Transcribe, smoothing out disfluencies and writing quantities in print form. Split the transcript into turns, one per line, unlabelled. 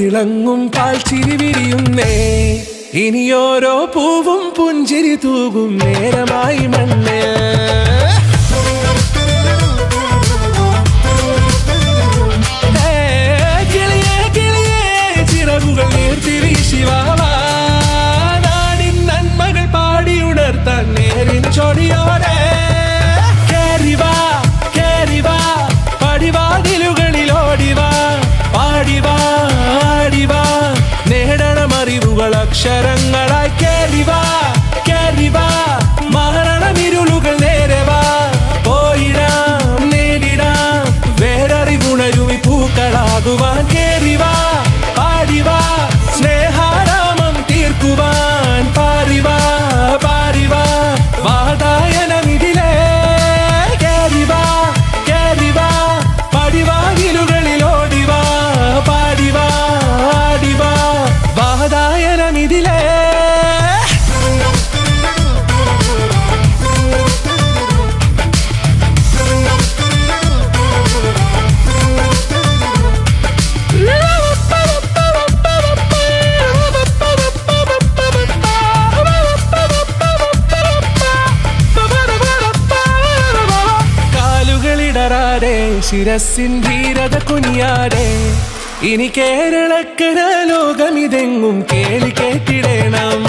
തിളങ്ങും പാൽച്ചിരി വിരിയുന്നേ ഇനിയോരോ പൂവും പുഞ്ചിരി തൂകും നേരമായി മണ്ണേ ചിറകുകൾ നീർത്തിരി ശിവാവാ നാടിൻ നന്മകൾ പാടിയുണർത്താൻ നേരിൻ ചൊടിയോടെ കേറിവാ കേറിവാ പടിവാതിലുകളിലോടിവാ പാടിവാ ആടിവാ നേടണം അറിവുകൾ അക്ഷരങ്ങളായി കേറിവാ കേറിവാ മരണമിരുളുകൾ നേരവാ പോയിടാം നേടിടാം വേററിവുണരുമി പൂക്കളാകുവാൻ കേറിവാ പാടിവാ സ്നേഹാരാമം തീർക്കുവാൻ പാരിവാ പാരിവാ വാതായനമിതിലേ കേറിവാ കേറിവാ പടിവാതിലുകളിലോടിവാ പാടിവാ ആടിവാ വാതായനമിതിലേ ശിരസിൻ ധീരത കുനിയാടെ ഇനി കേരളക്കര ലോകമിതെങ്ങും കേളി കേട്ടിടണം.